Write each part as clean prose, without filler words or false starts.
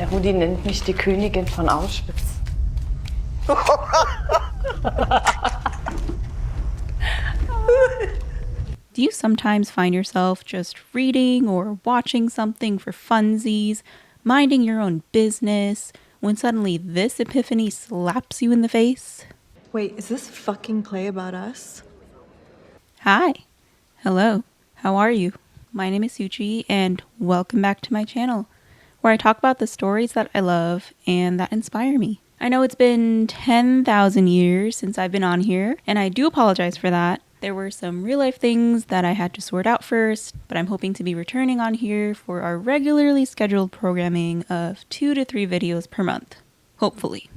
Der Rudi nennt mich die Königin von Auschwitz. Do you sometimes find yourself just reading or watching something for funsies, minding your own business, when suddenly this epiphany slaps you in the face? Wait, is this fucking play about us? Hi. Hello. How are you? My name is Suchi, and welcome back to my channel, where I talk about the stories that I love and that inspire me. I know it's been 10,000 years since I've been on here, and I do apologize for that. There were some real life things that I had to sort out first, but I'm hoping to be returning on here for our regularly scheduled programming of 2 to 3 videos per month. Hopefully.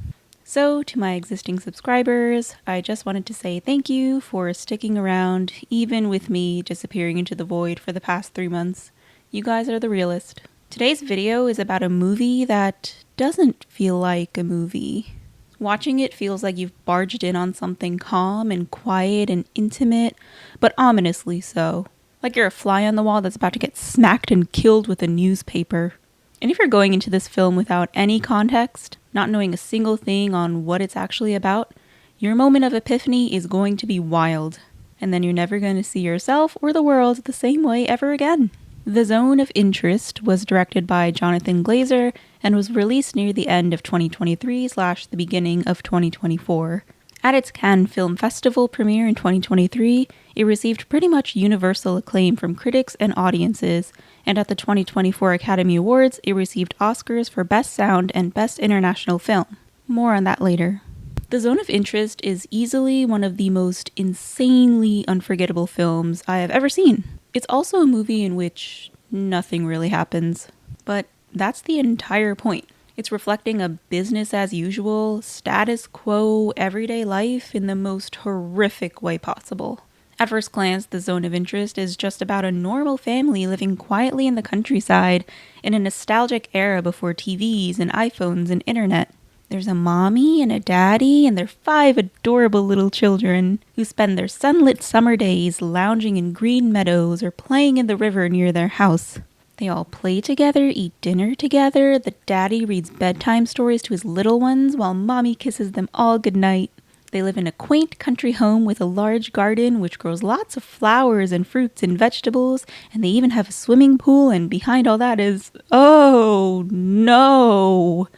So, to my existing subscribers, I just wanted to say thank you for sticking around, even with me disappearing into the void for the past 3 months. You guys are the realest. Today's video is about a movie that doesn't feel like a movie. Watching it feels like you've barged in on something calm and quiet and intimate, but ominously so. Like you're a fly on the wall that's about to get smacked and killed with a newspaper. And if you're going into this film without any context, not knowing a single thing on what it's actually about, your moment of epiphany is going to be wild. And then you're never going to see yourself or the world the same way ever again. The Zone of Interest was directed by Jonathan Glazer and was released near the end of 2023/the beginning of 2024. At its Cannes Film Festival premiere in 2023, it received pretty much universal acclaim from critics and audiences, and at the 2024 Academy Awards, it received Oscars for Best Sound and Best International Film. More on that later. The Zone of Interest is easily one of the most insanely unforgettable films I have ever seen. It's also a movie in which nothing really happens, but that's the entire point. It's reflecting a business as usual, status quo, everyday life in the most horrific way possible. At first glance, The Zone of Interest is just about a normal family living quietly in the countryside in a nostalgic era before TVs and iPhones and internet. There's a mommy and a daddy and their 5 adorable little children who spend their sunlit summer days lounging in green meadows or playing in the river near their house. They all play together, eat dinner together, the daddy reads bedtime stories to his little ones while mommy kisses them all goodnight. They live in a quaint country home with a large garden which grows lots of flowers and fruits and vegetables, and they even have a swimming pool, and behind all that is, oh no!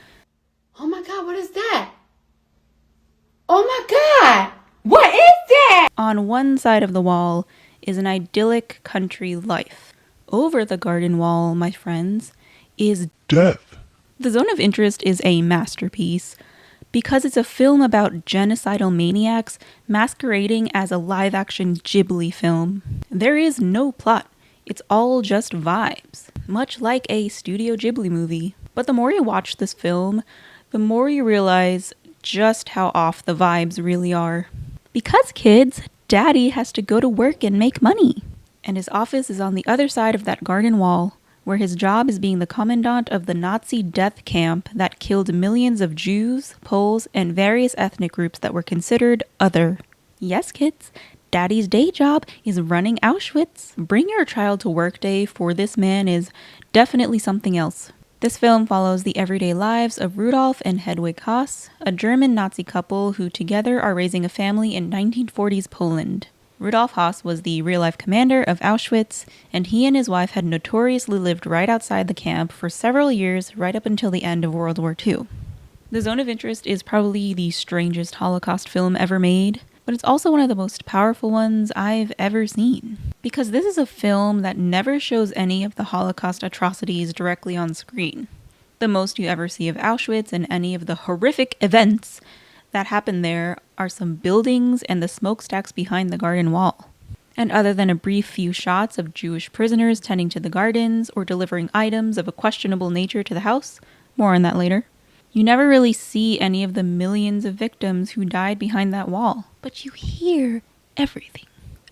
Oh my God, what is that? Oh my God, what is that? On one side of the wall is an idyllic country life. Over the garden wall, my friends, is death. The Zone of Interest is a masterpiece because it's a film about genocidal maniacs masquerading as a live-action Ghibli film. There is no plot. It's all just vibes, much like a Studio Ghibli movie. But the more you watch this film, the more you realize just how off the vibes really are. Because, kids, Daddy has to go to work and make money. And his office is on the other side of that garden wall, where his job is being the commandant of the Nazi death camp that killed millions of Jews, Poles, and various ethnic groups that were considered other. Yes, kids, Daddy's day job is running Auschwitz. Bring your child to work day for this man is definitely something else. This film follows the everyday lives of Rudolf and Hedwig Haas, a German Nazi couple who together are raising a family in 1940s Poland. Rudolf Haas was the real-life commander of Auschwitz, and he and his wife had notoriously lived right outside the camp for several years right up until the end of World War II. The Zone of Interest is probably the strangest Holocaust film ever made, but it's also one of the most powerful ones I've ever seen. Because this is a film that never shows any of the Holocaust atrocities directly on screen. The most you ever see of Auschwitz and any of the horrific events that happened there are some buildings and the smokestacks behind the garden wall. And other than a brief few shots of Jewish prisoners tending to the gardens or delivering items of a questionable nature to the house, more on that later, you never really see any of the millions of victims who died behind that wall, but you hear everything.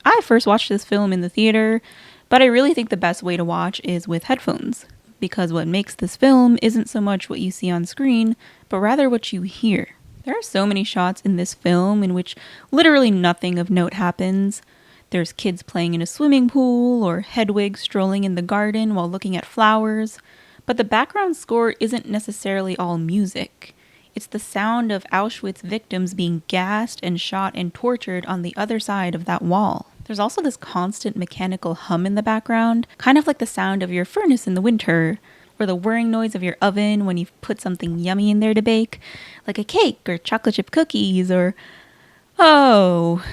I first watched this film in the theater, but I really think the best way to watch is with headphones, because what makes this film isn't so much what you see on screen, but rather what you hear. There are so many shots in this film in which literally nothing of note happens. There's kids playing in a swimming pool, or Hedwig strolling in the garden while looking at flowers. But the background score isn't necessarily all music. It's the sound of Auschwitz victims being gassed and shot and tortured on the other side of that wall. There's also this constant mechanical hum in the background, kind of like the sound of your furnace in the winter, or the whirring noise of your oven when you've put something yummy in there to bake, like a cake or chocolate chip cookies or... Oh.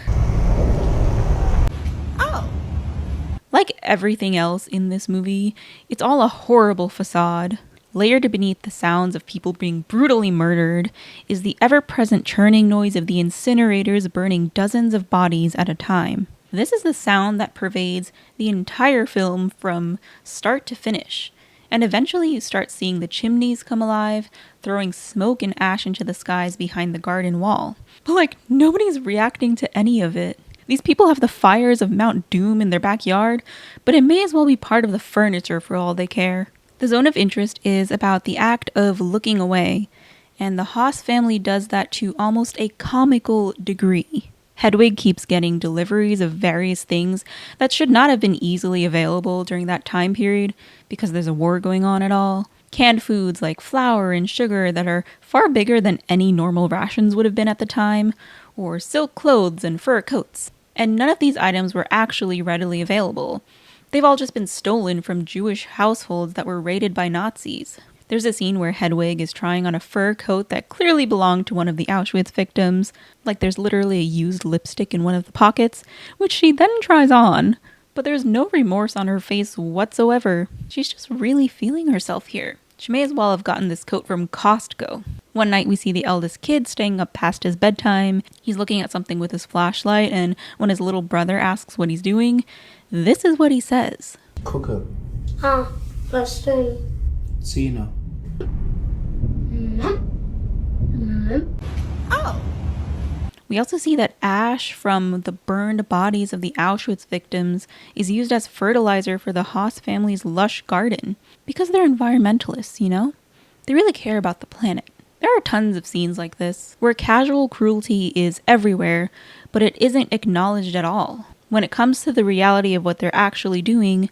Like everything else in this movie, it's all a horrible facade. Layered beneath the sounds of people being brutally murdered is the ever-present churning noise of the incinerators burning dozens of bodies at a time. This is the sound that pervades the entire film from start to finish. And eventually you start seeing the chimneys come alive, throwing smoke and ash into the skies behind the garden wall. But like, nobody's reacting to any of it. These people have the fires of Mount Doom in their backyard, but it may as well be part of the furniture for all they care. The zone of interest is about the act of looking away, and the Haas family does that to almost a comical degree. Hedwig keeps getting deliveries of various things that should not have been easily available during that time period because there's a war going on at all. Canned foods like flour and sugar that are far bigger than any normal rations would have been at the time, or silk clothes and fur coats. And none of these items were actually readily available. They've all just been stolen from Jewish households that were raided by Nazis. There's a scene where Hedwig is trying on a fur coat that clearly belonged to one of the Auschwitz victims, like there's literally a used lipstick in one of the pockets, which she then tries on. But there's no remorse on her face whatsoever. She's just really feeling herself here. She may as well have gotten this coat from Costco. One night we see the eldest kid staying up past his bedtime. He's looking at something with his flashlight, and when his little brother asks what he's doing, this is what he says. Gucke. Was denn? Zähne. We also see that ash from the burned bodies of the Auschwitz victims is used as fertilizer for the Haas family's lush garden. Because they're environmentalists, you know? They really care about the planet. There are tons of scenes like this, where casual cruelty is everywhere, but it isn't acknowledged at all. When it comes to the reality of what they're actually doing,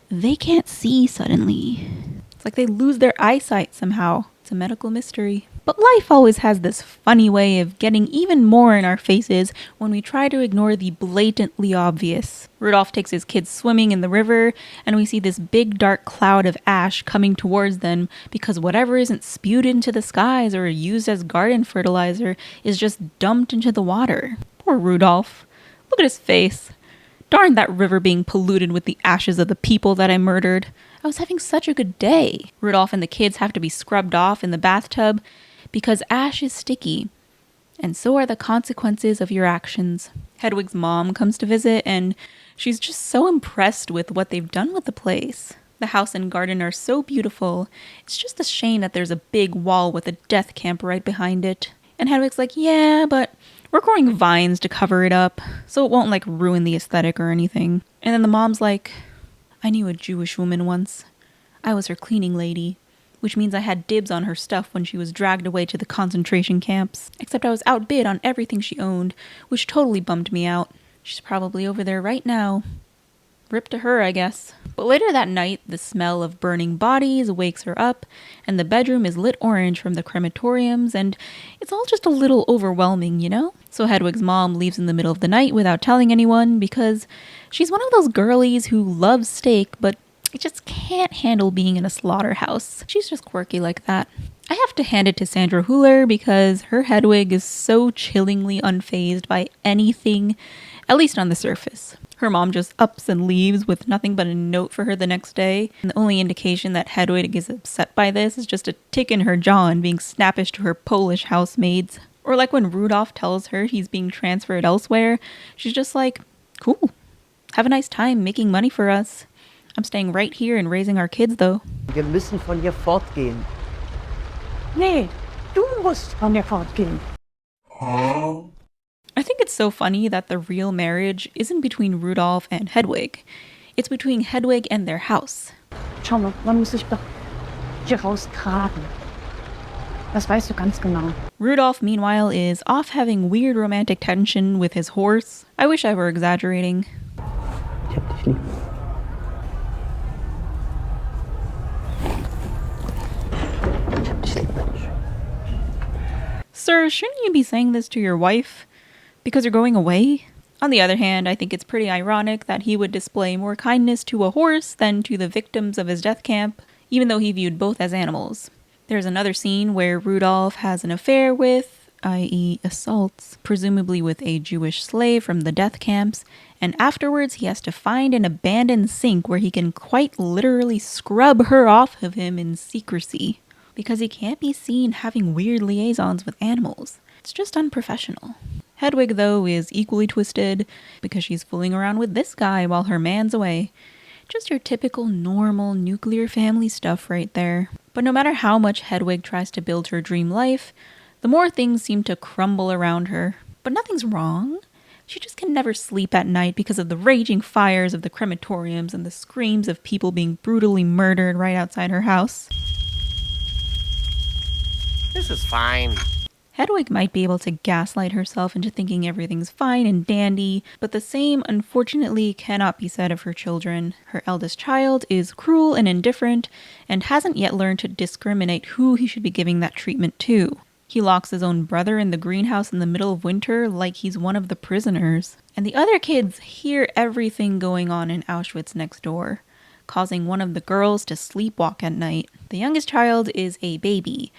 they can't see suddenly. It's like they lose their eyesight somehow. It's a medical mystery. But life always has this funny way of getting even more in our faces when we try to ignore the blatantly obvious. Rudolph takes his kids swimming in the river, and we see this big dark cloud of ash coming towards them because whatever isn't spewed into the skies or used as garden fertilizer is just dumped into the water. Poor Rudolph. Look at his face. Darn that river being polluted with the ashes of the people that I murdered. I was having such a good day. Rudolph and the kids have to be scrubbed off in the bathtub because ash is sticky, and so are the consequences of your actions. Hedwig's mom comes to visit, and she's just so impressed with what they've done with the place. The house and garden are so beautiful. It's just a shame that there's a big wall with a death camp right behind it. And Hedwig's like, yeah, but we're growing vines to cover it up, so it won't like ruin the aesthetic or anything. And then the mom's like, I knew a Jewish woman once. I was her cleaning lady, which means I had dibs on her stuff when she was dragged away to the concentration camps. Except I was outbid on everything she owned, which totally bummed me out. She's probably over there right now. Rip to her, I guess. But later that night, the smell of burning bodies wakes her up, and the bedroom is lit orange from the crematoriums, and it's all just a little overwhelming, you know? So Hedwig's mom leaves in the middle of the night without telling anyone because she's one of those girlies who loves steak, but I just can't handle being in a slaughterhouse. She's just quirky like that. I have to hand it to Sandra Hüller because her Hedwig is so chillingly unfazed by anything, at least on the surface. Her mom just ups and leaves with nothing but a note for her the next day. And the only indication that Hedwig is upset by this is just a tick in her jaw and being snappish to her Polish housemaids. Or like when Rudolph tells her he's being transferred elsewhere, she's just like, cool, have a nice time making money for us. I'm staying right here and raising our kids though. Wir müssen von hier fortgehen. Nee, du musst von mir fortgehen. I think it's so funny that the real marriage isn't between Rudolph and Hedwig. It's between Hedwig and their house. Schau mal, man muss sich doch hier raustragen. Das weißt du ganz genau. Rudolph, meanwhile, is off having weird romantic tension with his horse. I wish I were exaggerating. Ich hab dich lieb. Sir, shouldn't you be saying this to your wife? Because you're going away? On the other hand, I think it's pretty ironic that he would display more kindness to a horse than to the victims of his death camp, even though he viewed both as animals. There's another scene where Rudolph has an affair with, i.e. assaults, presumably with a Jewish slave from the death camps, and afterwards he has to find an abandoned sink where he can quite literally scrub her off of him in secrecy, because he can't be seen having weird liaisons with animals. It's just unprofessional. Hedwig, though, is equally twisted because she's fooling around with this guy while her man's away. Just your typical normal nuclear family stuff right there. But no matter how much Hedwig tries to build her dream life, the more things seem to crumble around her. But nothing's wrong. She just can never sleep at night because of the raging fires of the crematoriums and the screams of people being brutally murdered right outside her house. This is fine. Hedwig might be able to gaslight herself into thinking everything's fine and dandy, but the same, unfortunately, cannot be said of her children. Her eldest child is cruel and indifferent, and hasn't yet learned to discriminate who he should be giving that treatment to. He locks his own brother in the greenhouse in the middle of winter like he's one of the prisoners. And the other kids hear everything going on in Auschwitz next door, causing one of the girls to sleepwalk at night. The youngest child is a baby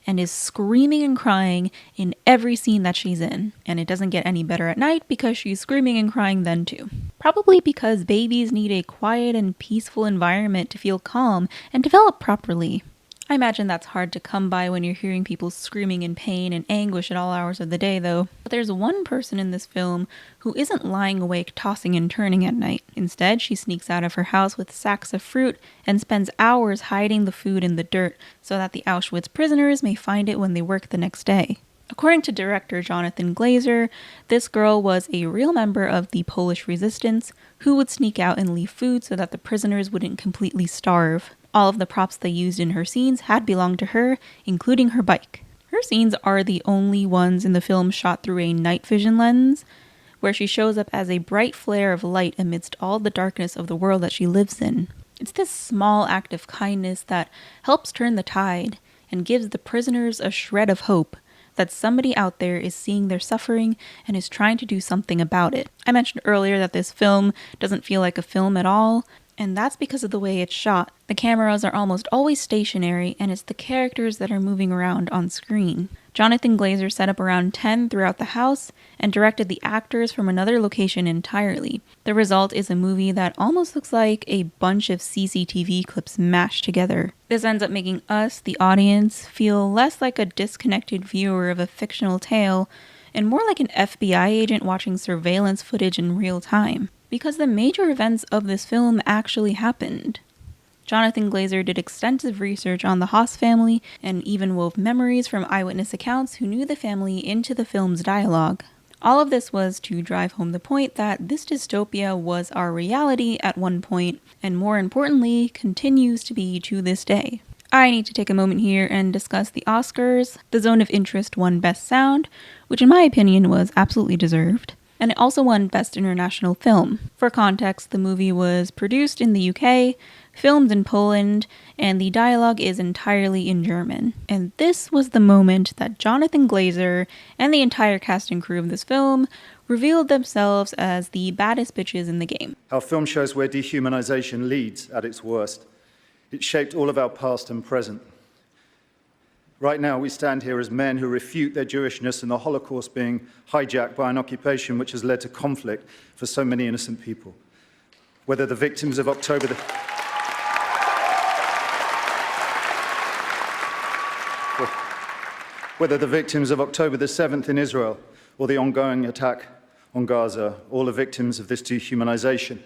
and is screaming and crying in every scene that she's in. And it doesn't get any better at night because she's screaming and crying then too. Probably because babies need a quiet and peaceful environment to feel calm and develop properly. I imagine that's hard to come by when you're hearing people screaming in pain and anguish at all hours of the day, though. But there's one person in this film who isn't lying awake tossing and turning at night. Instead, she sneaks out of her house with sacks of fruit and spends hours hiding the food in the dirt so that the Auschwitz prisoners may find it when they work the next day. According to director Jonathan Glazer, this girl was a real member of the Polish resistance who would sneak out and leave food so that the prisoners wouldn't completely starve. All of the props they used in her scenes had belonged to her, including her bike. Her scenes are the only ones in the film shot through a night vision lens, where she shows up as a bright flare of light amidst all the darkness of the world that she lives in. It's this small act of kindness that helps turn the tide and gives the prisoners a shred of hope that somebody out there is seeing their suffering and is trying to do something about it. I mentioned earlier that this film doesn't feel like a film at all, and that's because of the way it's shot. The cameras are almost always stationary, and it's the characters that are moving around on screen. Jonathan Glazer set up around 10 throughout the house and directed the actors from another location entirely. The result is a movie that almost looks like a bunch of CCTV clips mashed together. This ends up making us, the audience, feel less like a disconnected viewer of a fictional tale and more like an FBI agent watching surveillance footage in real time. Because the major events of this film actually happened. Jonathan Glazer did extensive research on the Haas family and even wove memories from eyewitness accounts who knew the family into the film's dialogue. All of this was to drive home the point that this dystopia was our reality at one point, and more importantly, continues to be to this day. I need to take a moment here and discuss the Oscars. The Zone of Interest won Best Sound, which in my opinion was absolutely deserved. And it also won Best International Film. For context, the movie was produced in the UK, filmed in Poland, and the dialogue is entirely in German. And this was the moment that Jonathan Glazer and the entire cast and crew of this film revealed themselves as the baddest bitches in the game. Our film shows where dehumanization leads at its worst. It shaped all of our past and present. Right now, we stand here as men who refute their Jewishness and the Holocaust being hijacked by an occupation which has led to conflict for so many innocent people. Whether the victims of October the 7th in Israel or the ongoing attack on Gaza, all are victims of this dehumanization.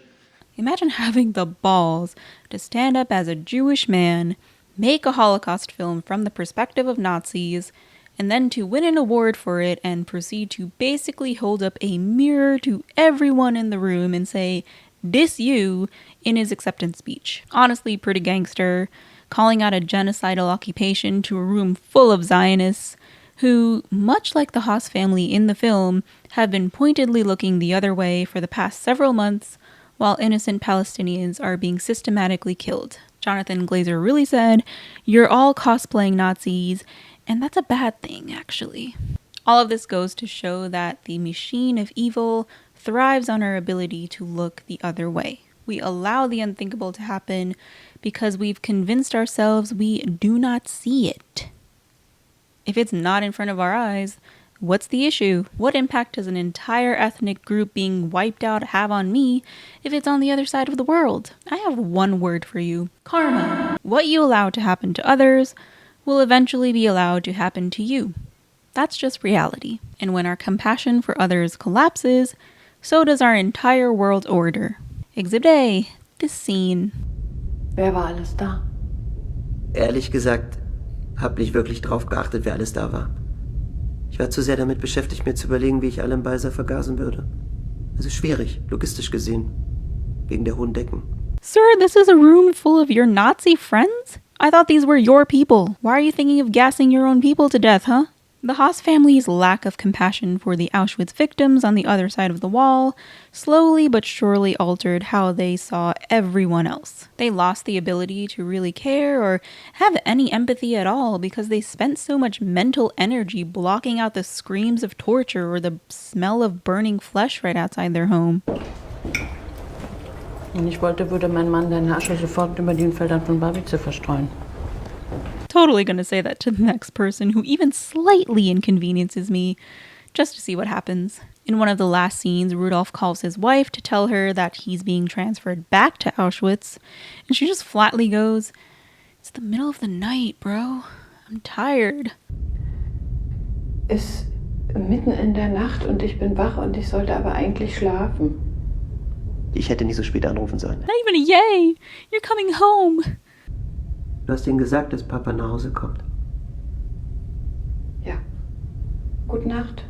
Imagine having the balls to stand up as a Jewish man, make a Holocaust film from the perspective of Nazis, and then to win an award for it and proceed to basically hold up a mirror to everyone in the room and say, "Dis you," in his acceptance speech. Honestly, pretty gangster, calling out a genocidal occupation to a room full of Zionists who, much like the Haas family in the film, have been pointedly looking the other way for the past several months while innocent Palestinians are being systematically killed. Jonathan Glazer really said, "You're all cosplaying Nazis," and that's a bad thing, actually. All of this goes to show that the machine of evil thrives on our ability to look the other way. We allow the unthinkable to happen because we've convinced ourselves we do not see it. If it's not in front of our eyes, what's the issue? What impact does an entire ethnic group being wiped out have on me if it's on the other side of the world? I have one word for you: karma. What you allow to happen to others will eventually be allowed to happen to you. That's just reality. And when our compassion for others collapses, so does our entire world order. Exhibit A, this scene. Wer war alles da? Ehrlich gesagt, hab nicht wirklich drauf geachtet, wer alles da war. Ich war zu sehr damit beschäftigt, mir zu überlegen, wie ich alle im Beiser vergasen würde. Es ist schwierig, logistisch gesehen, wegen der hohen Decken. Sir, this is a room full of your Nazi friends? I thought these were your people. Why are you thinking of gassing your own people to death, huh? The Haas family's lack of compassion for the Auschwitz victims on the other side of the wall slowly but surely altered how they saw everyone else. They lost the ability to really care or have any empathy at all because they spent so much mental energy blocking out the screams of torture or the smell of burning flesh right outside their home. Wenn ich wollte, würde mein Mann deine Asche sofort über den Feldern von Babice verstreuen. Totally gonna say that to the next person who even slightly inconveniences me, just to see what happens. In one of the last scenes, Rudolph calls his wife to tell her that he's being transferred back to Auschwitz, and she just flatly goes, "It's the middle of the night, bro. I'm tired." Ist mitten in der Nacht und ich bin wach und ich sollte aber eigentlich schlafen. Ich hätte nicht so spät anrufen sollen. Not even a yay! You're coming home! Du hast ihnen gesagt, dass Papa nach Hause kommt. Ja. Gute Nacht.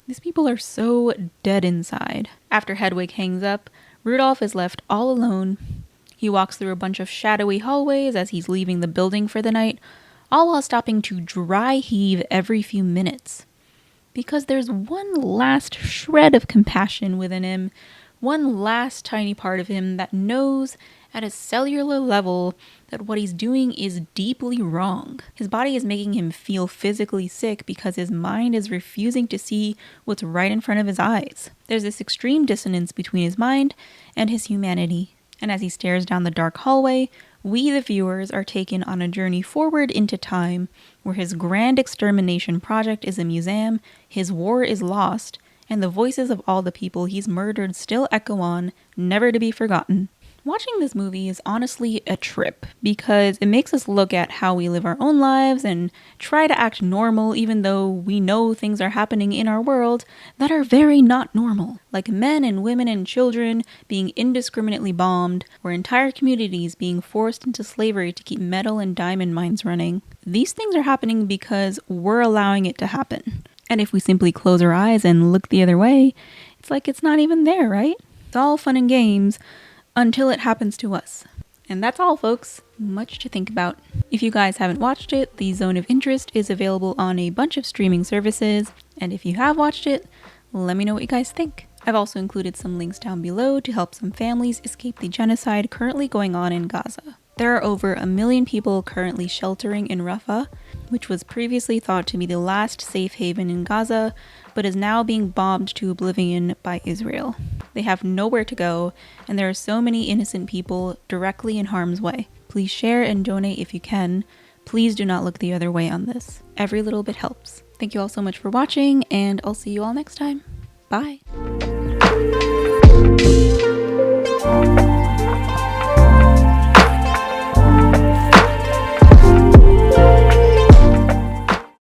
These people are so dead inside. After Hedwig hangs up, Rudolph is left all alone. He walks through a bunch of shadowy hallways as he's leaving the building for the night, all while stopping to dry heave every few minutes. Because there's one last shred of compassion within him, one last tiny part of him that knows at a cellular level that what he's doing is deeply wrong. His body is making him feel physically sick because his mind is refusing to see what's right in front of his eyes. There's this extreme dissonance between his mind and his humanity. And as he stares down the dark hallway, we, the viewers, are taken on a journey forward into time where his grand extermination project is a museum, his war is lost, and the voices of all the people he's murdered still echo on, never to be forgotten. Watching this movie is honestly a trip because it makes us look at how we live our own lives and try to act normal even though we know things are happening in our world that are very not normal. Like men and women and children being indiscriminately bombed or entire communities being forced into slavery to keep metal and diamond mines running. These things are happening because we're allowing it to happen. And if we simply close our eyes and look the other way, it's like it's not even there, right? It's all fun and games until it happens to us. And that's all, folks. Much to think about. If you guys haven't watched it, The Zone of Interest is available on a bunch of streaming services. And if you have watched it, let me know what you guys think. I've also included some links down below to help some families escape the genocide currently going on in Gaza. There are over 1 million people currently sheltering in Rafah, which was previously thought to be the last safe haven in Gaza, but is now being bombed to oblivion by Israel. They have nowhere to go, and there are so many innocent people directly in harm's way. Please share and donate if you can. Please do not look the other way on this. Every little bit helps. Thank you all so much for watching, and I'll see you all next time. Bye!